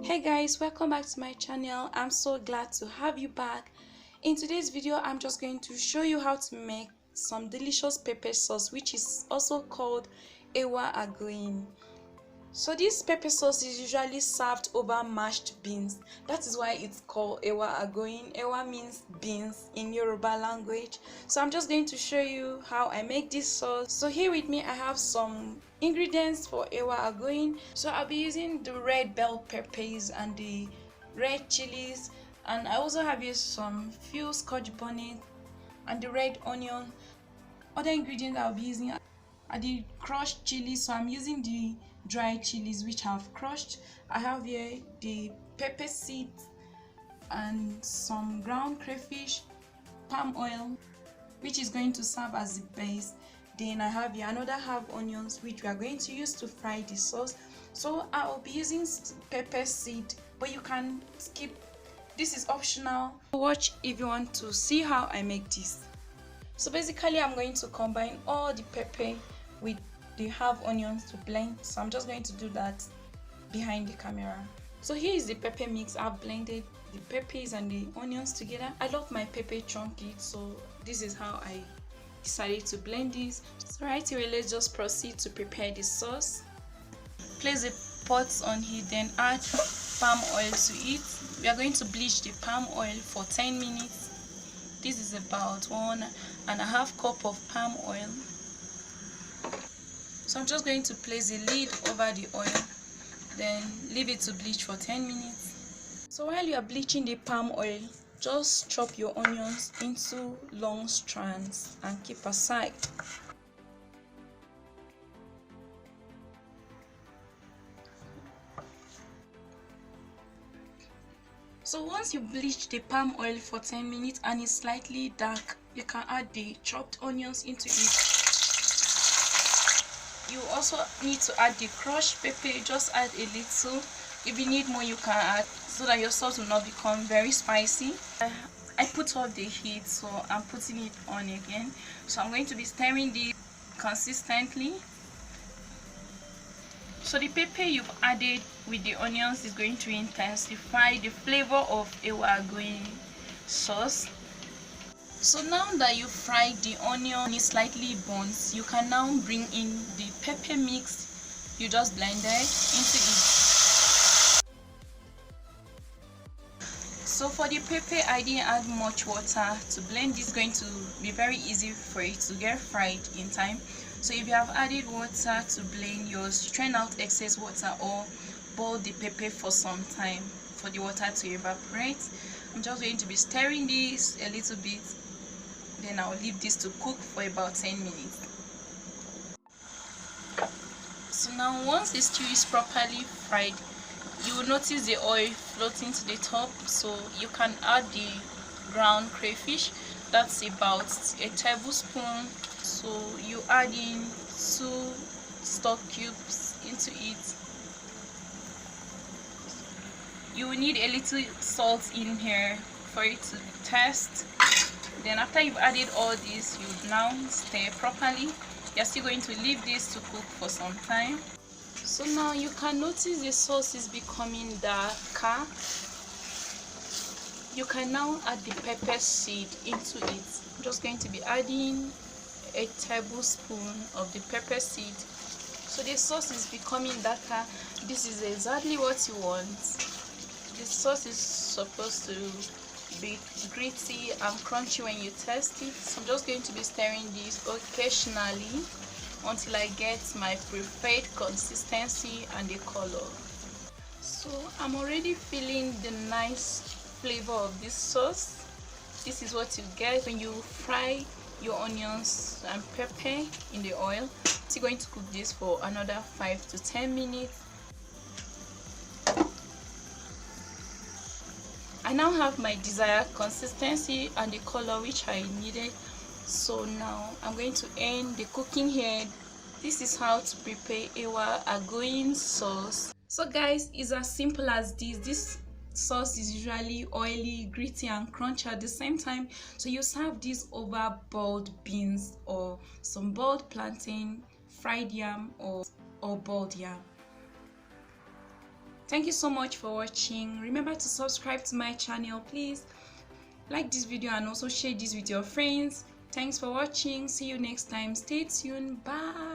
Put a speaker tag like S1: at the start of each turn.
S1: Hey guys, welcome back to my channel. I'm so glad to have you back. In today's video, I'm just going to show you how to make some delicious pepper sauce, which is also called Ewa Agoyin. So this pepper sauce is usually served over mashed beans. That is why it's called Ewa Agoyin. Ewa means beans in Yoruba language. So I'm just going to show you how I make this sauce. So here with me I have some ingredients for Ewa Agoyin. So I'll be using the red bell peppers and the red chillies, and I also have used some few scotch bonnets and the red onion. Other ingredients I'll be using are the crushed chilies. So I'm using the dry chilies which I've crushed. I have here the pepper seeds and some ground crayfish, palm oil which is going to serve as the base. Then I have here another half onions which we are going to use to fry the sauce. So I'll be using pepper seed, but you can skip, this is optional. Watch if you want to see how I make this. So basically I'm going to combine all the pepper with the half onions to blend. So I'm just going to do that behind the camera. So here is the pepper mix. I've blended the peppers and the onions together. I love my pepper chunky, so this is how I decided to blend this. So right here, let's just proceed to prepare the sauce. Place the pot on heat, then add palm oil to it. We are going to bleach the palm oil for 10 minutes. This is about 1.5 cup of palm oil. So I'm just going to place the lid over the oil, then leave it to bleach for 10 minutes. So while you are bleaching the palm oil, just chop your onions into long strands and keep aside. So once you bleach the palm oil for 10 minutes and it's slightly dark, you can add the chopped onions into it. You also need to add the crushed pepper. Just add a little. If you need more, you can add, so that your sauce will not become very spicy. I put off the heat, so I'm putting it on again. So I'm going to be stirring this consistently. So the pepper you've added with the onions is going to intensify the flavor of Ewa Agoyin sauce. So now that you fried the onion is slightly burnt, you can now bring in the pepper mix you just blended into it. So for the pepper, I didn't add much water to blend. This is going to be very easy for it to get fried in time. So if you have added water to blend yours, strain out excess water or boil the pepper for some time for the water to evaporate. I'm just going to be stirring this a little bit. Then I'll leave this to cook for about 10 minutes. So now once the stew is properly fried, you will notice the oil floating to the top. So you can add the ground crayfish. That's about a tablespoon. So you add in 2 stock cubes into it. You will need a little salt in here for it to taste. Then after you've added all this, you now stir properly. You're still going to leave this to cook for some time. So now you can notice the sauce is becoming darker. You can now add the pepper seed into it. I'm just going to be adding a tablespoon of the pepper seed. So the sauce is becoming darker. This is exactly what you want. The sauce is supposed to be gritty and crunchy when you taste it. So I'm just going to be stirring this occasionally until I get my preferred consistency and the color. So I'm already feeling the nice flavor of this sauce. This is what you get when you fry your onions and pepper in the oil. So you're going to cook this for another 5 to 10 minutes. I now have my desired consistency and the color which I needed. So now I'm going to end the cooking here. This is how to prepare Ewa Agoyin sauce. So guys, it's as simple as this. This sauce is usually oily, gritty and crunchy at the same time. So you serve this over boiled beans or some boiled plantain, fried yam or boiled yam. Thank you so much for watching. Remember to subscribe to my channel. Please like this video and also share this with your friends. Thanks for watching. See you next time. Stay tuned. Bye.